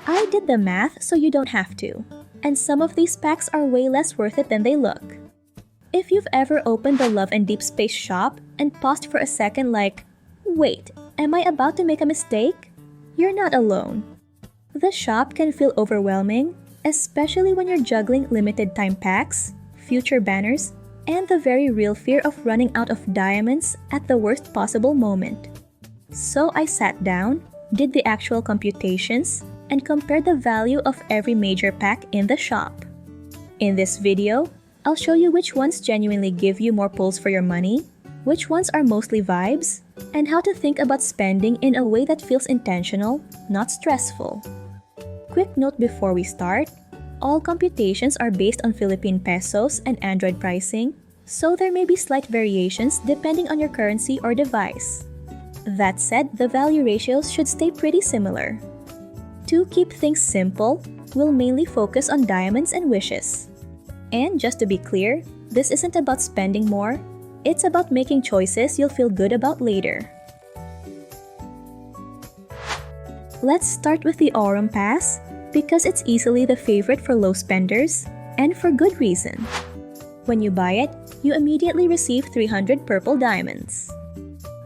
I did the math so you don't have to, and some of these packs are way less worth it than they look. If you've ever opened the Love and Deepspace shop and paused for a second like, wait, am I about to make a mistake? You're not alone. The shop can feel overwhelming, especially when you're juggling limited time packs, future banners, and the very real fear of running out of diamonds at the worst possible moment. So I sat down, did the actual computations, and compared the value of every major pack in the shop. In this video, I'll show you which ones genuinely give you more pulls for your money, which ones are mostly vibes, and how to think about spending in a way that feels intentional, not stressful. Quick note before we start, all computations are based on Philippine pesos and Android pricing, so there may be slight variations depending on your currency or device. That said, the value ratios should stay pretty similar. To keep things simple, we'll mainly focus on diamonds and wishes. And just to be clear, this isn't about spending more, it's about making choices you'll feel good about later. Let's start with the Aurum Pass, because it's easily the favorite for low spenders, and for good reason. When you buy it, you immediately receive 300 purple diamonds.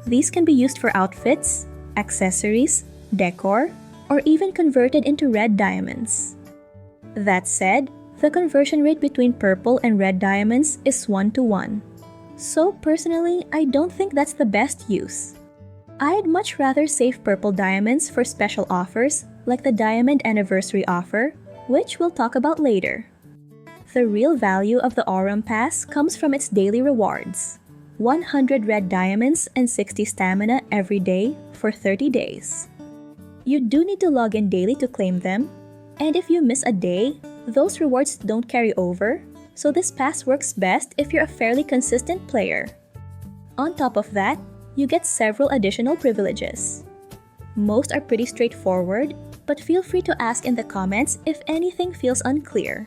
These can be used for outfits, accessories, decor, or even converted into red diamonds. That said, the conversion rate between purple and red diamonds is 1:1. So personally, I don't think that's the best use. I'd much rather save purple diamonds for special offers like the Diamond Anniversary offer, which we'll talk about later. The real value of the Aurum Pass comes from its daily rewards: 100 red diamonds and 60 stamina every day for 30 days. You do need to log in daily to claim them, and if you miss a day, those rewards don't carry over, so this pass works best if you're a fairly consistent player. On top of that, you get several additional privileges. Most are pretty straightforward, but feel free to ask in the comments if anything feels unclear.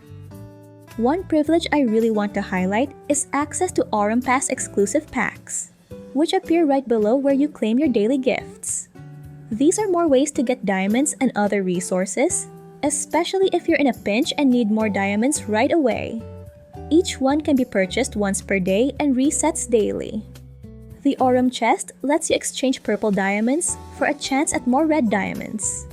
One privilege I really want to highlight is access to Aurum Pass exclusive packs, which appear right below where you claim your daily gifts. These are more ways to get diamonds and other resources, especially if you're in a pinch and need more diamonds right away. Each one can be purchased once per day and resets daily. The Aurum chest lets you exchange purple diamonds for a chance at more red diamonds.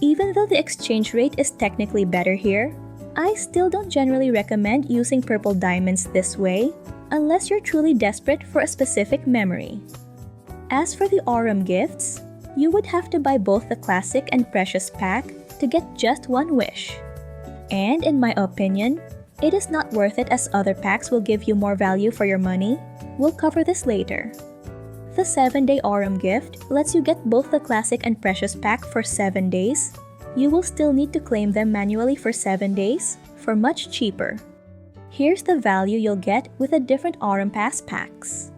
Even though the exchange rate is technically better here, I still don't generally recommend using purple diamonds this way unless you're truly desperate for a specific memory. As for the Aurum gifts, you would have to buy both the classic and precious pack to get just one wish. And in my opinion, it is not worth it as other packs will give you more value for your money. We'll cover this later. The 7-day Aurum gift lets you get both the classic and precious pack for 7 days. You will still need to claim them manually for 7 days for much cheaper. Here's the value you'll get with the different Aurum Pass packs.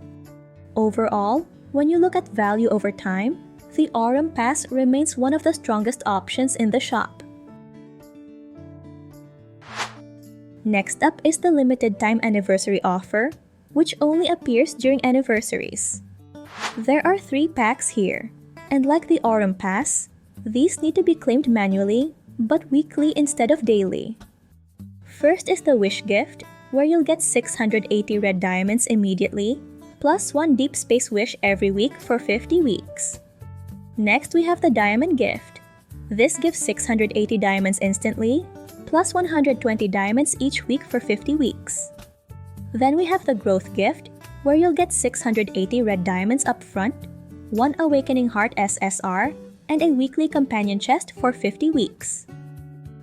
Overall, when you look at value over time, the Aurum Pass remains one of the strongest options in the shop. Next up is the limited time anniversary offer, which only appears during anniversaries. There are 3 packs here, and like the Aurum Pass, these need to be claimed manually, but weekly instead of daily. First is the Wish gift, where you'll get 680 red diamonds immediately, plus 1 Deep Space wish every week for 50 weeks. Next, we have the Diamond gift. This gives 680 diamonds instantly, plus 120 diamonds each week for 50 weeks. Then we have the Growth gift, where you'll get 680 red diamonds up front, 1 Awakening Heart SSR, and a weekly companion chest for 50 weeks.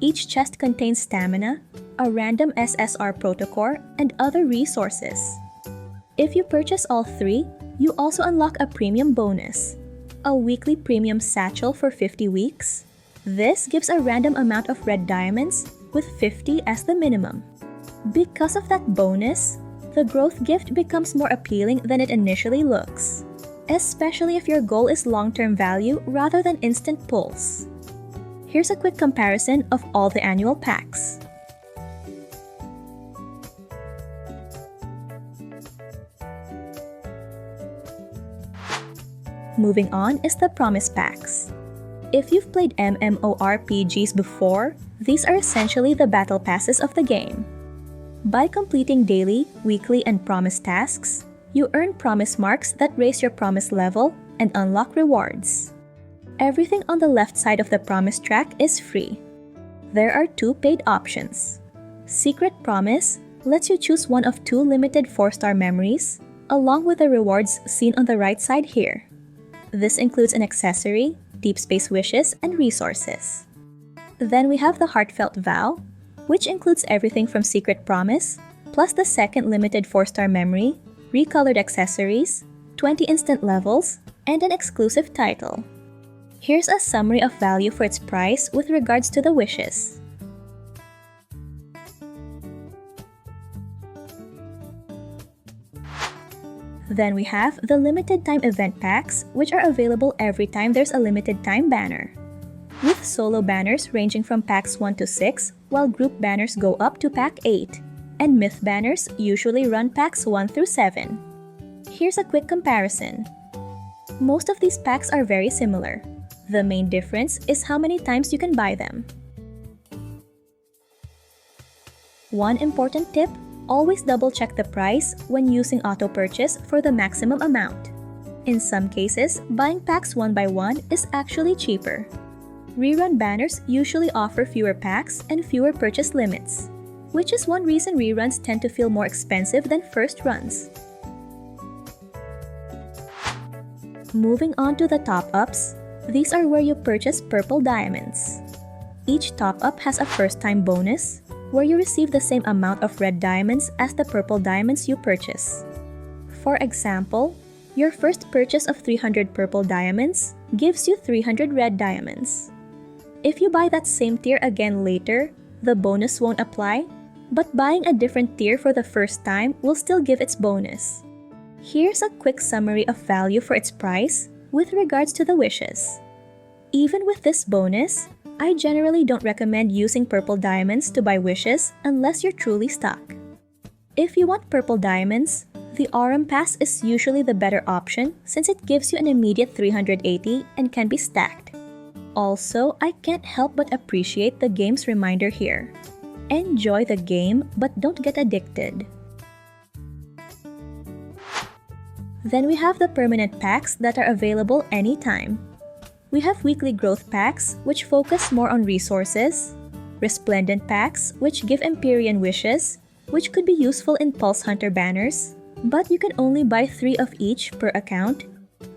Each chest contains stamina, a random SSR protocore, and other resources. If you purchase all 3, you also unlock a premium bonus, a weekly premium satchel for 50 weeks. This gives a random amount of red diamonds, with 50 as the minimum. Because of that bonus, the Growth gift becomes more appealing than it initially looks, especially if your goal is long-term value rather than instant pulls. Here's a quick comparison of all the annual packs. Moving on is the Promise packs. If you've played MMORPGs before, these are essentially the battle passes of the game. By completing daily, weekly, and promise tasks, you earn promise marks that raise your promise level and unlock rewards. Everything on the left side of the promise track is free. There are two paid options. Secret Promise lets you choose one of two limited 4-star memories, along with the rewards seen on the right side here. This includes an accessory, deep space wishes, and resources. Then we have the Heartfelt Vow, which includes everything from Secret Promise, plus the second limited 4-star memory, recolored accessories, 20 instant levels, and an exclusive title. Here's a summary of value for its price with regards to the wishes. Then we have the limited time event packs, which are available every time there's a limited time banner. With solo banners ranging from packs 1 to 6, while group banners go up to pack 8, and myth banners usually run packs 1 through 7. Here's a quick comparison. Most of these packs are very similar. The main difference is how many times you can buy them. One important tip: always double-check the price when using auto-purchase for the maximum amount. In some cases, buying packs 1 by 1 is actually cheaper. Rerun banners usually offer fewer packs and fewer purchase limits, which is one reason reruns tend to feel more expensive than first runs. Moving on to the top-ups, these are where you purchase purple diamonds. Each top-up has a first-time bonus, where you receive the same amount of red diamonds as the purple diamonds you purchase. For example, your first purchase of 300 purple diamonds gives you 300 red diamonds. If you buy that same tier again later, the bonus won't apply, but buying a different tier for the first time will still give its bonus. Here's a quick summary of value for its price with regards to the wishes. Even with this bonus, I generally don't recommend using purple diamonds to buy wishes unless you're truly stuck. If you want purple diamonds, the Aurum Pass is usually the better option since it gives you an immediate 380 and can be stacked. Also, I can't help but appreciate the game's reminder here. Enjoy the game, but don't get addicted. Then we have the permanent packs that are available anytime. We have weekly growth packs, which focus more on resources, resplendent packs, which give Empyrean wishes, which could be useful in Pulse Hunter banners, but you can only buy 3 of each per account,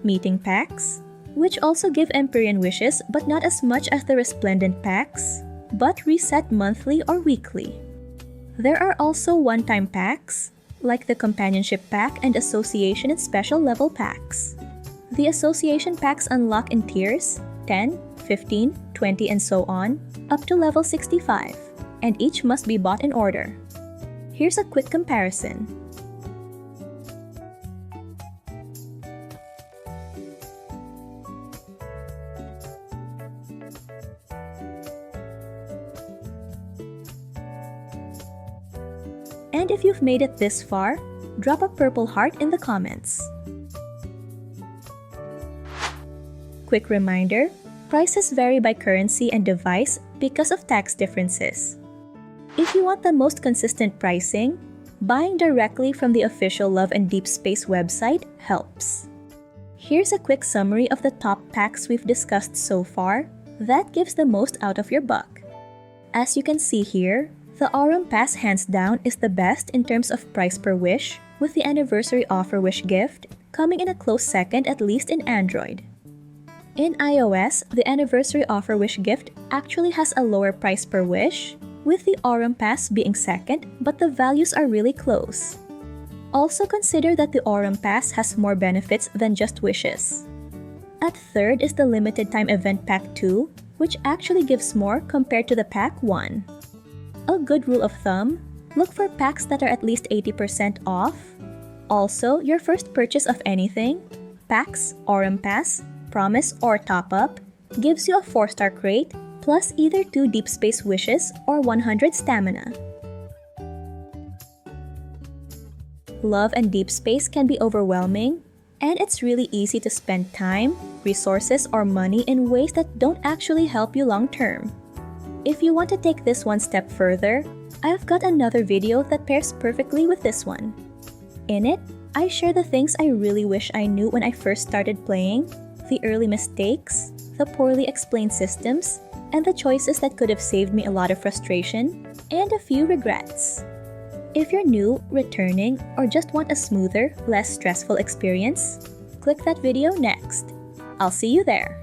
meeting packs, which also give Empyrean wishes but not as much as the resplendent packs, but reset monthly or weekly. There are also one-time packs, like the Companionship Pack and Association and Special Level Packs. The Association Packs unlock in tiers 10, 15, 20, and so on, up to level 65, and each must be bought in order. Here's a quick comparison. And if you've made it this far, drop a purple heart in the comments. Quick reminder, prices vary by currency and device because of tax differences. If you want the most consistent pricing, buying directly from the official Love and Deepspace website helps. Here's a quick summary of the top packs we've discussed so far that gives the most out of your buck. As you can see here, the Aurum Pass hands down is the best in terms of price per wish, with the Anniversary Offer Wish gift coming in a close second, at least in Android. In iOS, the Anniversary Offer Wish gift actually has a lower price per wish, with the Aurum Pass being second, but the values are really close. Also consider that the Aurum Pass has more benefits than just wishes. At third is the Limited Time Event Pack 2, which actually gives more compared to the Pack 1. A good rule of thumb, look for packs that are at least 80% off. Also, your first purchase of anything, packs, Aurum Pass, Promise, or Top-Up, gives you a 4-star crate, plus either 2 Deep Space wishes or 100 stamina. Love and Deepspace can be overwhelming, And it's really easy to spend time, resources, or money in ways that don't actually help you long term. If you want to take this one step further, I've got another video that pairs perfectly with this one. In it, I share the things I really wish I knew when I first started playing, the early mistakes, the poorly explained systems, and the choices that could have saved me a lot of frustration, and a few regrets. If you're new, returning, or just want a smoother, less stressful experience, click that video next. I'll see you there.